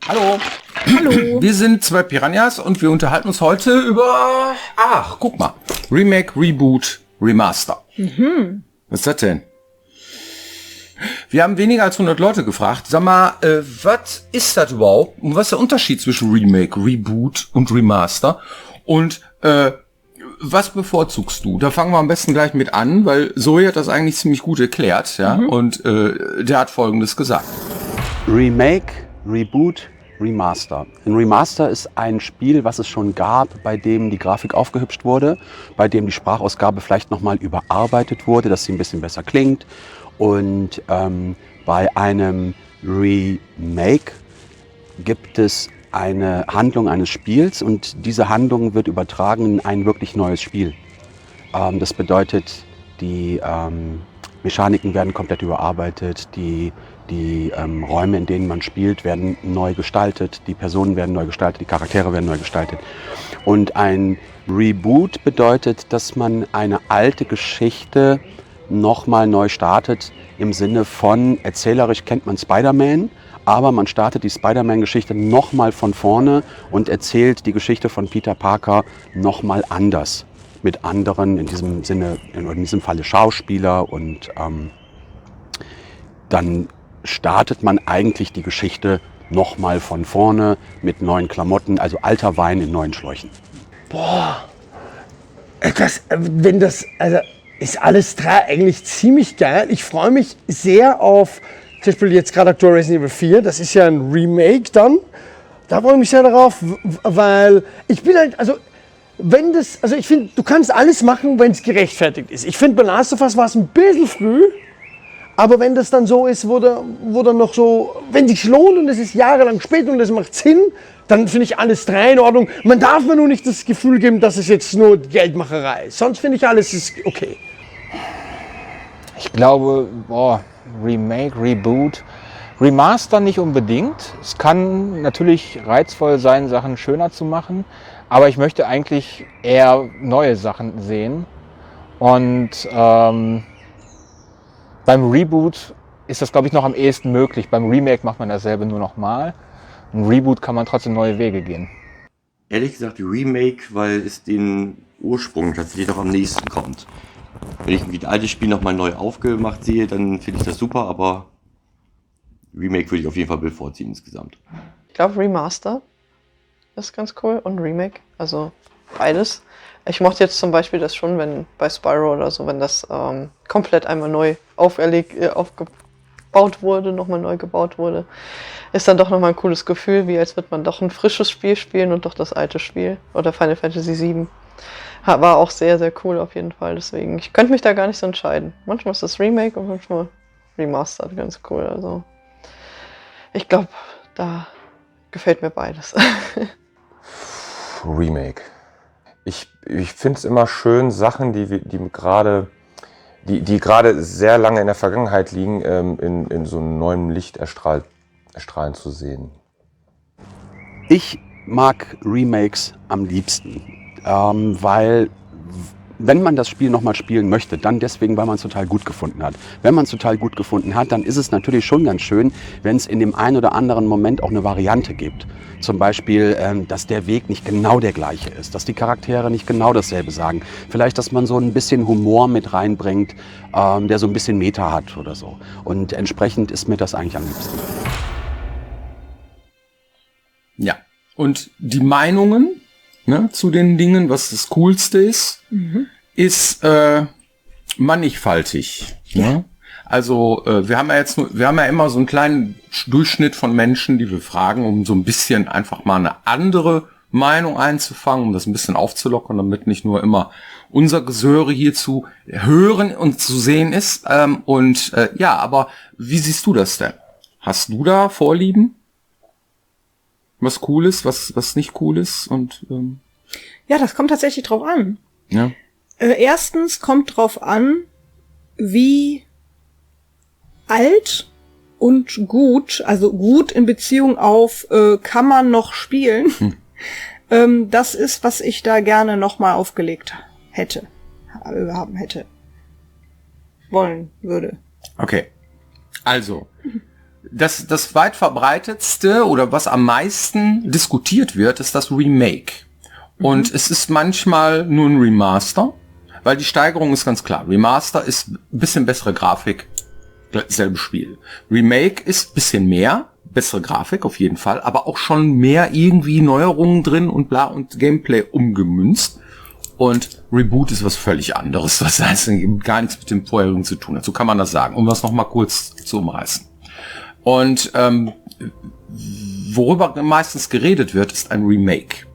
Hallo. Hallo. Wir sind zwei Piranhas und wir unterhalten uns heute über, guck mal, Remake, Reboot, Remaster. Was ist das denn? Wir haben weniger als 100 Leute gefragt. Sag mal, was ist das überhaupt? Und was ist der Unterschied zwischen Remake, Reboot und Remaster? Und was bevorzugst du? Da fangen wir am besten gleich mit an, weil Zoe hat das eigentlich ziemlich gut erklärt, ja. Und der hat Folgendes gesagt. Remake, Reboot, Remaster. Ein Remaster ist ein Spiel, was es schon gab, bei dem die Grafik aufgehübscht wurde, bei dem die Sprachausgabe vielleicht nochmal überarbeitet wurde, dass sie ein bisschen besser klingt. Und bei einem Remake gibt es eine Handlung eines Spiels und diese Handlung wird übertragen in ein wirklich neues Spiel. Das bedeutet, die Mechaniken werden komplett überarbeitet, die Räume, in denen man spielt, werden neu gestaltet, die Personen werden neu gestaltet, die Charaktere werden neu gestaltet. Und ein Reboot bedeutet, dass man eine alte Geschichte nochmal neu startet, im Sinne von, erzählerisch kennt man Spider-Man, aber man startet die Spider-Man-Geschichte nochmal von vorne und erzählt die Geschichte von Peter Parker nochmal anders. Mit anderen, in diesem Sinne, in diesem Falle Schauspieler, und dann startet man eigentlich die Geschichte nochmal von vorne mit neuen Klamotten, also alter Wein in neuen Schläuchen. Boah, also ist alles drei eigentlich ziemlich geil. Ich freue mich sehr auf, zum Beispiel jetzt gerade aktuell Resident Evil 4, das ist ja ein Remake dann. Da freue ich mich sehr darauf, weil ich bin halt, ich finde, du kannst alles machen, wenn es gerechtfertigt ist. Ich finde, bei Last of Us war es ein bisschen früh, aber wenn das dann so ist, wo dann noch so, wenn es sich lohnt und es ist jahrelang spät und es macht Sinn, dann finde ich alles drei in Ordnung. Man darf mir nur nicht das Gefühl geben, dass es jetzt nur Geldmacherei ist. Sonst finde ich alles ist okay. Ich glaube, Remake, Reboot, Remaster nicht unbedingt. Es kann natürlich reizvoll sein, Sachen schöner zu machen, aber ich möchte eigentlich eher neue Sachen sehen. Und beim Reboot ist das, glaube ich, noch am ehesten möglich. Beim Remake macht man dasselbe nur nochmal. Ein Reboot kann man trotzdem neue Wege gehen. Ehrlich gesagt, Remake, weil es den Ursprung tatsächlich noch am nächsten kommt. Wenn ich irgendwie ein altes Spiel nochmal neu aufgemacht sehe, dann finde ich das super, aber Remake würde ich auf jeden Fall bevorziehen insgesamt. Ich glaube Remaster ist ganz cool und Remake, also beides. Ich mochte jetzt zum Beispiel das schon, wenn bei Spyro oder so, wenn das komplett einmal neu aufgebaut wurde, nochmal neu gebaut wurde, ist dann doch nochmal ein cooles Gefühl, wie als würde man doch ein frisches Spiel spielen und doch das alte Spiel. Oder Final Fantasy VII. War auch sehr, sehr cool auf jeden Fall, deswegen, ich könnte mich da gar nicht so entscheiden. Manchmal ist das Remake und manchmal Remastered ganz cool, also ich glaube, da gefällt mir beides. Remake. Ich finde es immer schön, Sachen, die gerade sehr lange in der Vergangenheit liegen, in so einem neuen Licht erstrahlen zu sehen. Ich mag Remakes am liebsten, weil wenn man das Spiel nochmal spielen möchte, dann deswegen, weil man es total gut gefunden hat. Wenn man es total gut gefunden hat, dann ist es natürlich schon ganz schön, wenn es in dem einen oder anderen Moment auch eine Variante gibt. Zum Beispiel, dass der Weg nicht genau der gleiche ist, dass die Charaktere nicht genau dasselbe sagen. Vielleicht, dass man so ein bisschen Humor mit reinbringt, der so ein bisschen Meta hat oder so. Und entsprechend ist mir das eigentlich am liebsten. Ja, und die Meinungen, ne, zu den Dingen, was das Coolste ist, ist mannigfaltig. Ja. Ne? Also wir haben ja immer so einen kleinen Durchschnitt von Menschen, die wir fragen, um so ein bisschen einfach mal eine andere Meinung einzufangen, um das ein bisschen aufzulockern, damit nicht nur immer unser Gesöre hier zu hören und zu sehen ist. Aber wie siehst du das denn? Hast du da Vorlieben? Was cool ist, was nicht cool ist? Und Ja, das kommt tatsächlich drauf an. ja. Erstens kommt drauf an, wie alt und gut, also gut in Beziehung auf, kann man noch spielen, das ist, was ich da gerne nochmal aufgelegt haben hätte, wollen würde. Okay. Also, das weit verbreitetste oder was am meisten diskutiert wird, ist das Remake. Und es ist manchmal nur ein Remaster, weil die Steigerung ist ganz klar. Remaster ist ein bisschen bessere Grafik, selbe Spiel. Remake ist ein bisschen mehr, bessere Grafik auf jeden Fall, aber auch schon mehr irgendwie Neuerungen drin und bla und Gameplay umgemünzt. Und Reboot ist was völlig anderes. Das heißt, gar nichts mit dem vorherigen zu tun hat. So kann man das sagen, um das nochmal kurz zu umreißen. Und worüber meistens geredet wird, ist ein Remake.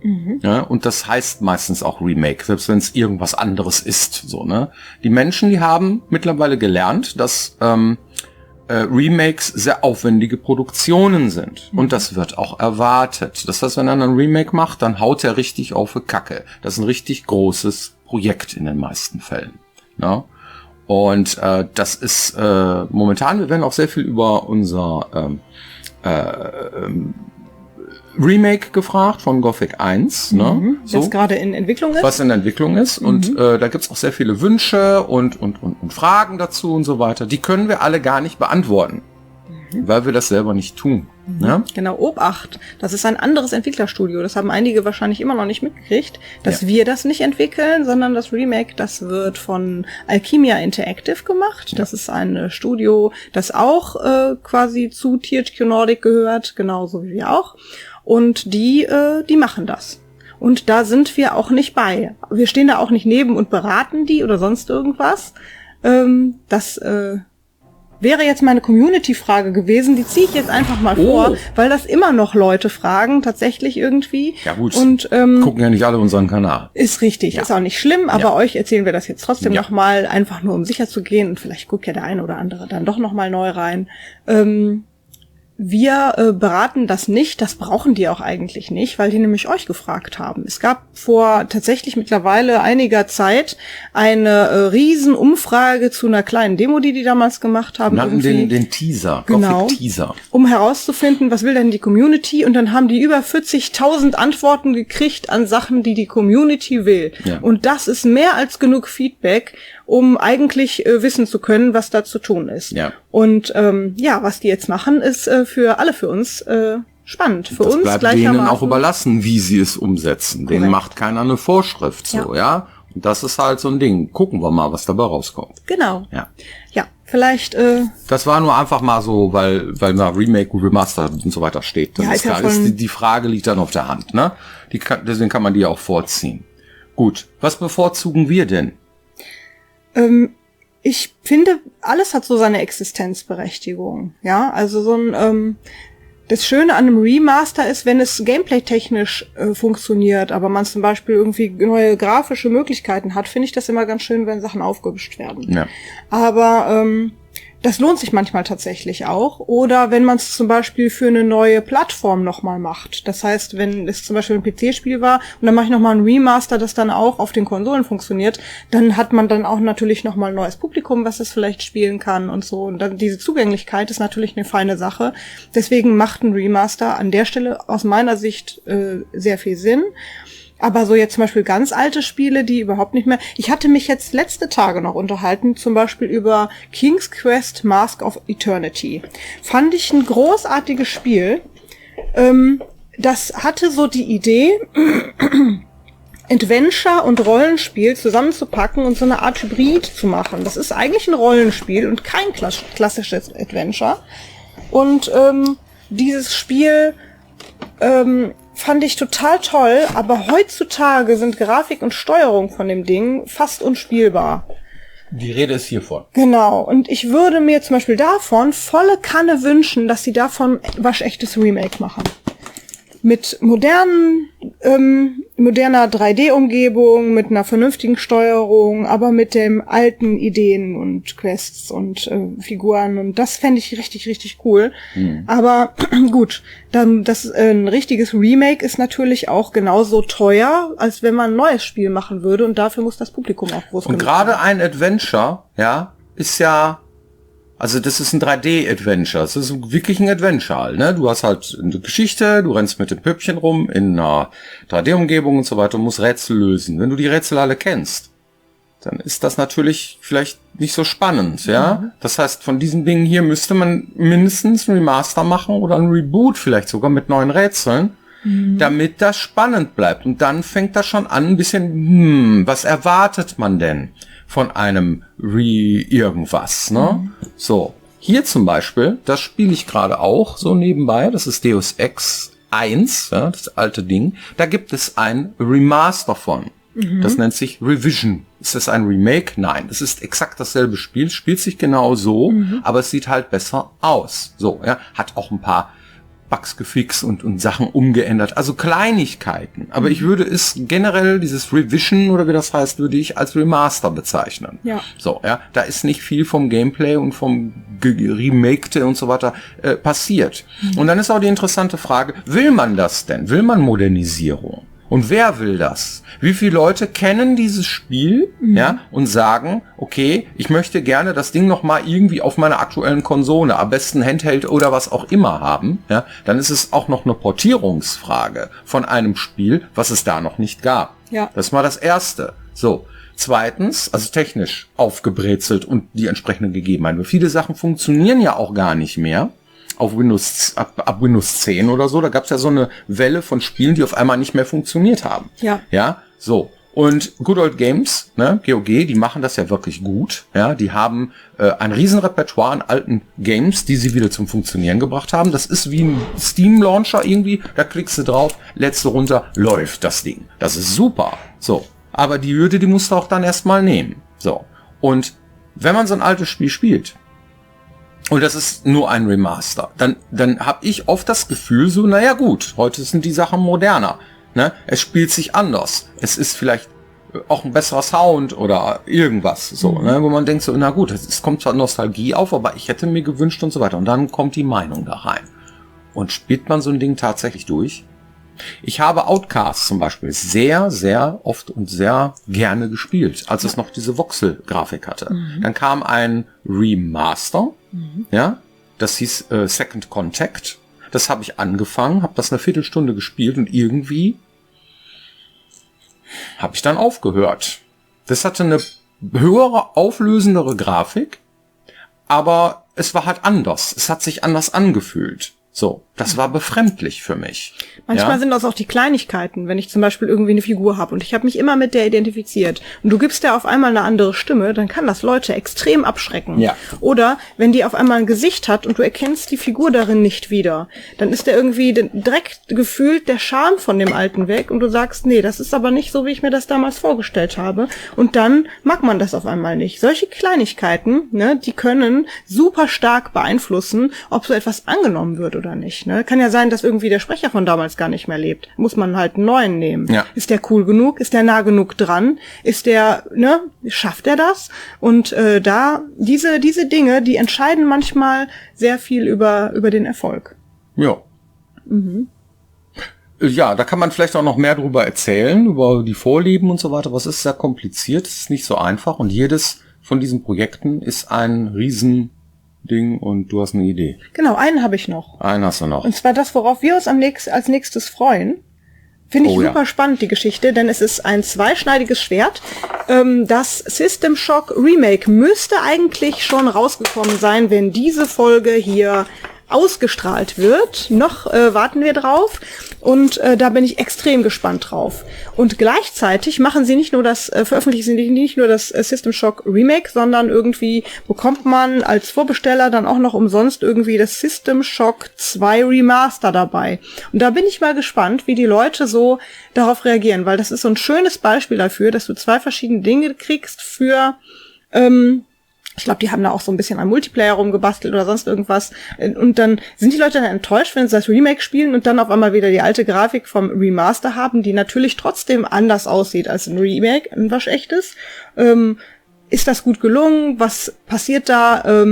Ja, und das heißt meistens auch Remake, selbst wenn es irgendwas anderes ist. So, ne? Die Menschen, die haben mittlerweile gelernt, dass Remakes sehr aufwendige Produktionen sind. Und das wird auch erwartet. Das heißt, wenn einer ein Remake macht, dann haut er richtig auf die Kacke. Das ist ein richtig großes Projekt in den meisten Fällen. Ja? Und das ist momentan, wir werden auch sehr viel über unser Remake gefragt von Gothic 1, ne? So, das gerade in Entwicklung ist. was in Entwicklung ist. Und da gibt's auch sehr viele Wünsche und Fragen dazu und so weiter. Die können wir alle gar nicht beantworten, weil wir das selber nicht tun. Ne? Genau, Obacht. Das ist ein anderes Entwicklerstudio. Das haben einige wahrscheinlich immer noch nicht mitgekriegt, dass wir das nicht entwickeln, sondern das Remake, das wird von Alchemia Interactive gemacht. Das ist ein Studio, das auch quasi zu THQ Nordic gehört, genauso wie wir auch. Und die machen das. Und da sind wir auch nicht bei. Wir stehen da auch nicht neben und beraten die oder sonst irgendwas. Das wäre jetzt meine Community-Frage gewesen. Die ziehe ich jetzt einfach mal vor, weil das immer noch Leute fragen, tatsächlich irgendwie. Ja gut, und gucken ja nicht alle unseren Kanal. ist richtig, ist auch nicht schlimm, aber euch erzählen wir das jetzt trotzdem nochmal, einfach nur um sicher zu gehen. Und vielleicht guckt ja der eine oder andere dann doch nochmal neu rein. Wir beraten das nicht, das brauchen die auch eigentlich nicht, weil die nämlich euch gefragt haben. Es gab vor tatsächlich mittlerweile einiger Zeit eine Riesenumfrage zu einer kleinen Demo, die damals gemacht haben. Wir hatten den Teaser, genau, Gothic Teaser. Um herauszufinden, was will denn die Community? Und dann haben die über 40.000 Antworten gekriegt an Sachen, die Community will. Ja. Und das ist mehr als genug Feedback, um eigentlich wissen zu können, was da zu tun ist. Ja. Und was die jetzt machen, ist für uns spannend. Für uns bleibt denen auch überlassen, wie sie es umsetzen. Denen macht keiner eine Vorschrift so, ja. Und das ist halt so ein Ding. Gucken wir mal, was dabei rauskommt. Genau. Ja. Ja, vielleicht. Das war nur einfach mal so, weil da Remake, Remaster und so weiter steht. Das ist klar. Die Frage liegt dann auf der Hand, ne? Deswegen kann man die auch vorziehen. Gut. Was bevorzugen wir denn? Ich finde, alles hat so seine Existenzberechtigung. Ja, also so ein das Schöne an einem Remaster ist, wenn es gameplay-technisch funktioniert, aber man zum Beispiel irgendwie neue grafische Möglichkeiten hat, finde ich das immer ganz schön, wenn Sachen aufgehübscht werden. Ja. Aber das lohnt sich manchmal tatsächlich auch. Oder wenn man es zum Beispiel für eine neue Plattform nochmal macht. Das heißt, wenn es zum Beispiel ein PC-Spiel war und dann mache ich nochmal ein Remaster, das dann auch auf den Konsolen funktioniert, dann hat man dann auch natürlich nochmal ein neues Publikum, was es vielleicht spielen kann und so. Und dann diese Zugänglichkeit ist natürlich eine feine Sache. Deswegen macht ein Remaster an der Stelle aus meiner Sicht sehr viel Sinn. Aber so jetzt zum Beispiel ganz alte Spiele, die überhaupt nicht mehr... Ich hatte mich jetzt letzte Tage noch unterhalten, zum Beispiel über King's Quest Mask of Eternity. Fand ich ein großartiges Spiel. Das hatte so die Idee, Adventure und Rollenspiel zusammenzupacken und so eine Art Hybrid zu machen. Das ist eigentlich ein Rollenspiel und kein klassisches Adventure. Und dieses Spiel... fand ich total toll, aber heutzutage sind Grafik und Steuerung von dem Ding fast unspielbar. Die Rede ist hiervon. Genau, und ich würde mir zum Beispiel davon volle Kanne wünschen, dass sie davon waschechtes Remake machen. Mit moderner 3D-Umgebung, mit einer vernünftigen Steuerung, aber mit den alten Ideen und Quests und Figuren. Und das fände ich richtig, richtig cool. Mhm. Aber gut, dann ein richtiges Remake ist natürlich auch genauso teuer, als wenn man ein neues Spiel machen würde. Und dafür muss das Publikum auch groß genug sein. Und gerade ein Adventure, ja, ist ja... Also das ist ein 3D-Adventure. Das ist wirklich ein Adventure, ne? Du hast halt eine Geschichte, du rennst mit dem Püppchen rum in einer 3D-Umgebung und so weiter und musst Rätsel lösen. Wenn du die Rätsel alle kennst, dann ist das natürlich vielleicht nicht so spannend, ja. Das heißt, von diesen Dingen hier müsste man mindestens ein Remaster machen oder ein Reboot vielleicht sogar mit neuen Rätseln, damit das spannend bleibt. Und dann fängt das schon an, ein bisschen, was erwartet man denn von einem irgendwas, ne? So, hier zum Beispiel, das spiele ich gerade auch so nebenbei, das ist Deus Ex 1, ja, das alte Ding. Da gibt es ein Remaster von. Das nennt sich Revision. Ist das ein Remake? Nein, es ist exakt dasselbe Spiel, spielt sich genau so, aber es sieht halt besser aus. So, ja, hat auch ein paar Bugs gefixt und Sachen umgeändert, also Kleinigkeiten. Aber ich würde es generell, dieses Revision oder wie das heißt, würde ich als Remaster bezeichnen. Ja. So, ja, da ist nicht viel vom Gameplay und vom Remakte und so weiter passiert. Und dann ist auch die interessante Frage, will man das denn? Will man Modernisierung? Und wer will das? Wie viele Leute kennen dieses Spiel, ja, und sagen, okay, ich möchte gerne das Ding noch mal irgendwie auf meiner aktuellen Konsole, am besten Handheld oder was auch immer haben, ja, dann ist es auch noch eine Portierungsfrage von einem Spiel, was es da noch nicht gab. Ja. Das ist mal das Erste. So. Zweitens, also technisch aufgebrezelt und die entsprechenden Gegebenheiten. Viele Sachen funktionieren ja auch gar nicht mehr. Auf Windows, ab Windows 10 oder so, da gab es ja so eine Welle von Spielen, die auf einmal nicht mehr funktioniert haben. Ja. Ja, so. Und Good Old Games, ne, GOG, die machen das ja wirklich gut. Ja, die haben ein Riesenrepertoire an alten Games, die sie wieder zum Funktionieren gebracht haben. Das ist wie ein Steam-Launcher irgendwie. Da klickst du drauf, lädst du runter, läuft das Ding. Das ist super. So. Aber die Hürde, die musst du auch dann erstmal nehmen. So. Und wenn man so ein altes Spiel spielt, und das ist nur ein Remaster, dann habe ich oft das Gefühl so, naja gut, heute sind die Sachen moderner. Ne? Es spielt sich anders. Es ist vielleicht auch ein besserer Sound oder irgendwas, so, ne? Wo man denkt so, na gut, es kommt zwar Nostalgie auf, aber ich hätte mir gewünscht und so weiter. Und dann kommt die Meinung da rein. Und spielt man so ein Ding tatsächlich durch? Ich habe Outcast zum Beispiel sehr, sehr oft und sehr gerne gespielt, als es noch diese Voxel-Grafik hatte. Dann kam ein Remaster, ja, das hieß Second Contact. Das habe ich angefangen, habe das eine Viertelstunde gespielt und irgendwie habe ich dann aufgehört. Das hatte eine höhere, auflösendere Grafik, aber es war halt anders. Es hat sich anders angefühlt. So, das war befremdlich für mich. Manchmal sind das auch die Kleinigkeiten, wenn ich zum Beispiel irgendwie eine Figur habe und ich habe mich immer mit der identifiziert und du gibst der auf einmal eine andere Stimme, dann kann das Leute extrem abschrecken. Ja. Oder wenn die auf einmal ein Gesicht hat und du erkennst die Figur darin nicht wieder, dann ist der irgendwie direkt gefühlt der Charme von dem Alten weg und du sagst, nee, das ist aber nicht so, wie ich mir das damals vorgestellt habe. Und dann mag man das auf einmal nicht. Solche Kleinigkeiten, ne, die können super stark beeinflussen, ob so etwas angenommen wird oder nicht. Ne? Kann ja sein, dass irgendwie der Sprecher von damals gar nicht mehr lebt. Muss man halt einen neuen nehmen. Ja. Ist der cool genug? Ist der nah genug dran? Ist der, ne? Schafft er das? Und da diese Dinge, die entscheiden manchmal sehr viel über den Erfolg. Ja. Ja, da kann man vielleicht auch noch mehr drüber erzählen, über die Vorlieben und so weiter. Aber es ist sehr kompliziert, es ist nicht so einfach. Und jedes von diesen Projekten ist ein Riesending und du hast eine Idee. Genau, einen habe ich noch. Einen hast du noch. Und zwar das, worauf wir uns als nächstes freuen. Finde ich super spannend, die Geschichte, denn es ist ein zweischneidiges Schwert. Das System Shock Remake müsste eigentlich schon rausgekommen sein, wenn diese Folge hier ausgestrahlt wird. Noch warten wir drauf und da bin ich extrem gespannt drauf. Und gleichzeitig veröffentlichen sie nicht nur das System Shock Remake, sondern irgendwie bekommt man als Vorbesteller dann auch noch umsonst irgendwie das System Shock 2 Remaster dabei. Und da bin ich mal gespannt, wie die Leute so darauf reagieren, weil das ist so ein schönes Beispiel dafür, dass du zwei verschiedene Dinge kriegst für ich glaube, die haben da auch so ein bisschen am Multiplayer rumgebastelt oder sonst irgendwas. Und dann sind die Leute dann enttäuscht, wenn sie das Remake spielen und dann auf einmal wieder die alte Grafik vom Remaster haben, die natürlich trotzdem anders aussieht als ein Remake, ein waschechtes. Ist das gut gelungen? Was passiert da?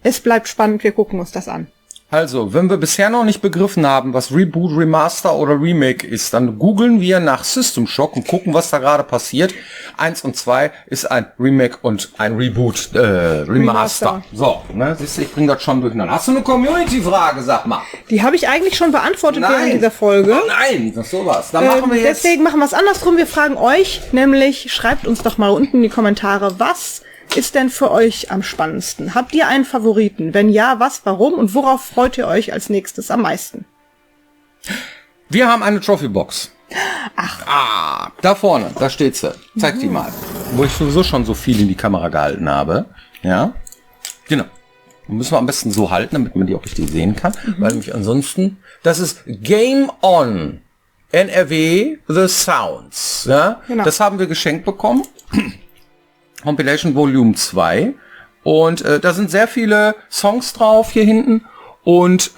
Es bleibt spannend, wir gucken uns das an. Also, wenn wir bisher noch nicht begriffen haben, was Reboot, Remaster oder Remake ist, dann googeln wir nach System Shock und gucken, was da gerade passiert. 1 und 2 ist ein Remake und ein Reboot, Remaster. So, ne, siehst du, ich bring das schon durcheinander. Hast du eine Community-Frage, sag mal? Die habe ich eigentlich schon beantwortet während dieser Folge. Oh nein, das ist sowas. Dann machen wir jetzt... Deswegen machen wir es andersrum. Wir fragen euch, nämlich schreibt uns doch mal unten in die Kommentare, was ist denn für euch am spannendsten? Habt ihr einen Favoriten? Wenn ja, was, warum und worauf freut ihr euch als nächstes am meisten? Wir haben eine Trophy-Box. Ach. Da vorne, da steht sie. Zeig die mal. Wo ich sowieso schon so viel in die Kamera gehalten habe. Ja. Genau. Müssen wir am besten so halten, damit man die auch richtig sehen kann. Weil nämlich ansonsten, das ist Game On. NRW The Sounds. Ja. Genau. Das haben wir geschenkt bekommen. Compilation Volume 2 und da sind sehr viele Songs drauf hier hinten und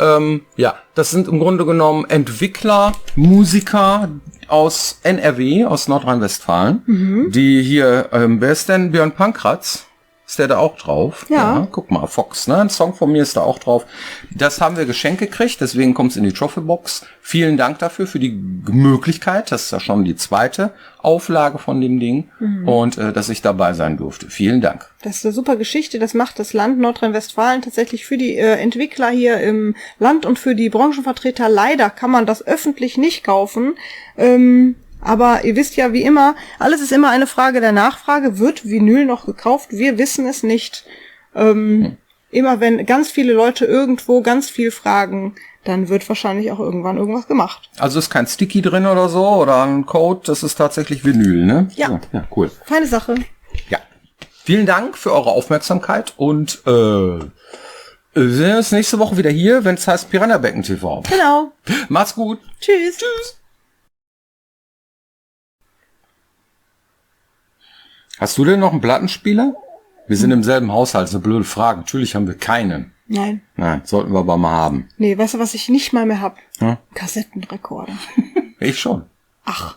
ja, das sind im Grunde genommen Entwickler, Musiker aus NRW, aus Nordrhein-Westfalen, die hier, wer ist denn Björn Pankratz? Ist der da auch drauf? Ja. Guck mal, Fox, ne? Ein Song von mir ist da auch drauf. Das haben wir geschenkt gekriegt, deswegen kommt es in die Trophy-Box. Vielen Dank dafür, für die Möglichkeit. Das ist ja schon die zweite Auflage von dem Ding. Und dass ich dabei sein durfte. Vielen Dank. Das ist eine super Geschichte. Das macht das Land Nordrhein-Westfalen tatsächlich für die Entwickler hier im Land und für die Branchenvertreter. Leider kann man das öffentlich nicht kaufen. Aber ihr wisst ja, wie immer, alles ist immer eine Frage der Nachfrage. Wird Vinyl noch gekauft? Wir wissen es nicht. Immer wenn ganz viele Leute irgendwo ganz viel fragen, dann wird wahrscheinlich auch irgendwann irgendwas gemacht. Also ist kein Sticky drin oder so oder ein Code, das ist tatsächlich Vinyl, ne? Ja. So, ja, cool. Feine Sache. Ja. Vielen Dank für eure Aufmerksamkeit und wir sehen uns nächste Woche wieder hier, wenn es heißt Piranha Becken TV. Genau. Macht's gut. Tschüss. Tschüss. Hast du denn noch einen Plattenspieler? Wir sind im selben Haushalt, so blöde Frage. Natürlich haben wir keinen. Nein. Nein, sollten wir aber mal haben. Nee, weißt du, was ich nicht mal mehr hab? Hm? Kassettenrekorder. Ich schon. Ach.